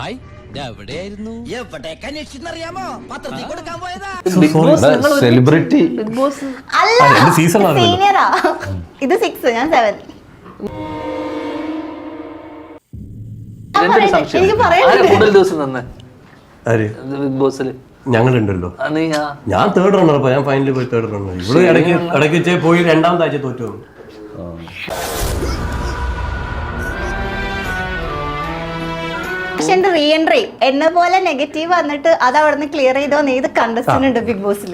Hi എവിടെയായിരുന്നു? എവിടേക്ക് അന്വേഷിച്ചെന്നറിയാമോ? പത്രത്തിൽ കൊടുക്കാൻ പോയതാ. സെലിബ്രിറ്റി അല്ല, സീസൺ സീനിയറാ. ഇത് 6, ഞാൻ 7. എനിക്ക് പറയാൻ കൂടുതൽ ദിവസം തന്നെ ആര് ബിഗ് ബോസിൽ ഞങ്ങളുണ്ടല്ലോ. ഞാൻ 3rd റണ്ണർ. ഞാൻ ഫൈനലിൽ പോയി 3rd റണ്ണർ. ഇവിടെ ഇടയ്ക്ക് വെച്ചേ പോയി 2ാമത്തെ ആഴ്ച തോറ്റു വന്നു. പക്ഷെ എന്റെ റീ എൻട്രി എന്നെ പോലെ നെഗറ്റീവ് വന്നിട്ട് അത് അവിടെ നിന്ന് ക്ലിയർ ചെയ്തോ ഏത് കണ്ടസ്റ്റന്റ് ഉണ്ട് ബിഗ് ബോസിൽ?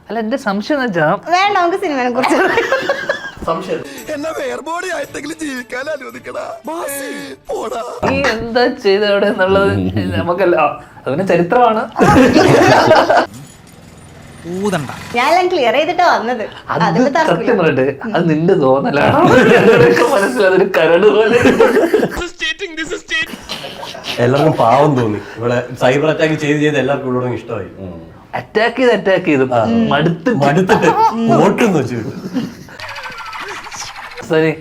അല്ല എന്റെ സംശയം എന്ന് വെച്ചാ വേണ്ട, നമുക്ക് സിനിമയെ കുറിച്ച് നീ എന്താ ചെയ്തവിടെ എന്നുള്ളത് നമുക്കല്ല, അതിന് ചരിത്രമാണ്. ഞാനെല്ലാം ക്ലിയർ ചെയ്തിട്ടാ വന്നത്. അതിന് സത്യം പറയട്ടെ, അത് നിന്റെ തോന്നലാണ്. മനസ്സിലതൊരു കരട് പോലെ. എല്ലാവർക്കും പാവം തോന്നി. ഇവിടെ സൈബർ അറ്റാക്ക് ചെയ്ത് എല്ലാവർക്കും ഇവിടെ ഇഷ്ടമായി. അറ്റാക്ക് ചെയ്ത് മടുത്തിട്ട് വോട്ടെന്ന് വെച്ചിട്ട്. സരി,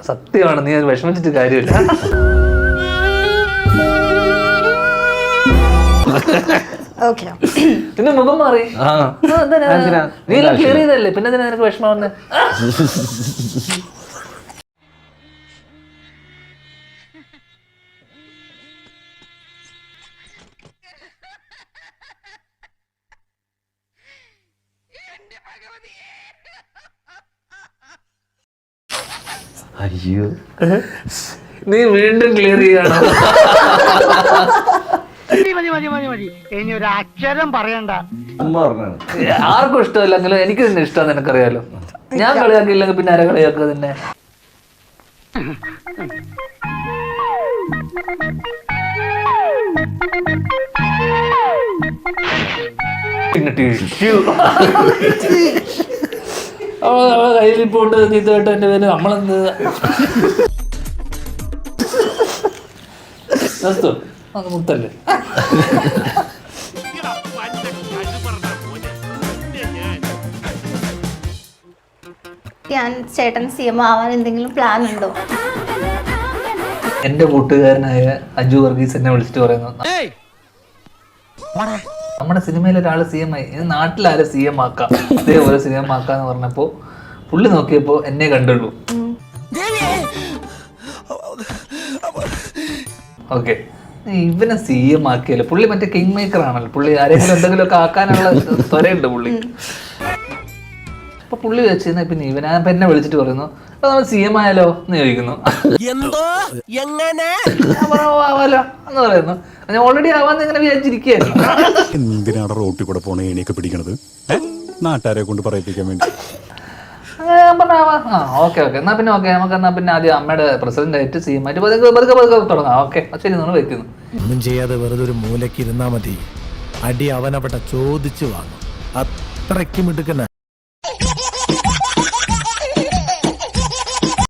സത്യമാണ്, നീ അത് വിഷമിച്ചിട്ട് കാര്യമില്ല. പിന്നെ മുഖം മാറി. നീ ക്ലിയർ ചെയ്തല്ലേ, പിന്നെ നിനക്ക് വിഷമം വന്നേ? അയ്യോ, നീ വീണ്ടും ക്ലിയർ ചെയ്യണം. ഇനി ഒരു അക്ഷരം പറയണ്ട. ആർക്കും ഇഷ്ടമില്ലെങ്കിലും എനിക്ക് നിന്നെ ഇഷ്ടം നിനക്കറിയാലോ. ഞാൻ കളിയാക്കിയില്ലെങ്കിൽ പിന്നെ ആരെ കളിയാക്കുക തന്നെ? പിന്നെ കയ്യിൽ പോട്ട് ചീത്തമായിട്ട് എന്റെ പേര് നമ്മളെന്ത് മുത്തല്ലേ? ഞാൻ ചേട്ടൻ CM ആവാൻ എന്തെങ്കിലും പ്ലാൻ ഉണ്ടോ? എന്റെ കൂട്ടുകാരനായ അജു വർഗീസ് എന്നെ വിളിച്ചിട്ട് പറയുന്നു, നമ്മുടെ സിനിമയിൽ ഒരാള് CM ആയി, ഇത് നാട്ടിലാരെ CM ആക്കാം, അതേപോലെ CM ആക്കാന്ന് പറഞ്ഞപ്പോ പുള്ളി നോക്കിയപ്പോ എന്നെ കണ്ടുള്ളൂ. ഓക്കെ, ഇവനെ CM ആക്കിയല്ലോ. പുള്ളി മറ്റേ കിങ് മേക്കർ ആണല്ലോ. പുള്ളി ആരെങ്കിലും എന്തെങ്കിലും ഒക്കെ ആക്കാനുള്ള ത്വരയുണ്ട് പുള്ളി. അപ്പൊ പുള്ളി വെച്ചിരുന്ന പിന്നെ ഇവനെ എന്നെ വിളിച്ചിട്ട് പറയുന്നു, അപ്പൊ നമ്മൾ CM ആയാലോ എന്ന് ചോദിക്കുന്നു. ആവാലോ എന്ന് പറയുന്നു. ഞാൻ ഓൾറെഡി ആവാന്ന് ഇങ്ങനെ വിചാരിച്ചിരിക്കുകയായിരുന്നു. എന്തിനാണ് റോട്ടിൽ കൂടെ പോണ ഏണിയൊക്കെ പിടിക്കണത്? നാട്ടുകാരെ കൊണ്ട് പറയിപ്പിക്കാൻ വേണ്ടി. ഓക്കെ എന്നാ പിന്നെ നമുക്ക് എന്നാ പിന്നെ ആദ്യം അമ്മയുടെ പ്രസിഡന്റ് ആയിട്ട് CM ആയിട്ട് പതുക്കെ തുടങ്ങാം. ഓക്കെ, ശരി, നമ്മൾ വെക്കുന്നു. ഒന്നും ചെയ്യാതെ വെറുതെ ഒരു മൂലയ്ക്ക് ഇരുന്നാ മതി. അടി അവനപ്പെട്ട ചോദിച്ചു വാങ്ങും. അത്രയ്ക്കും മിടുക്കന.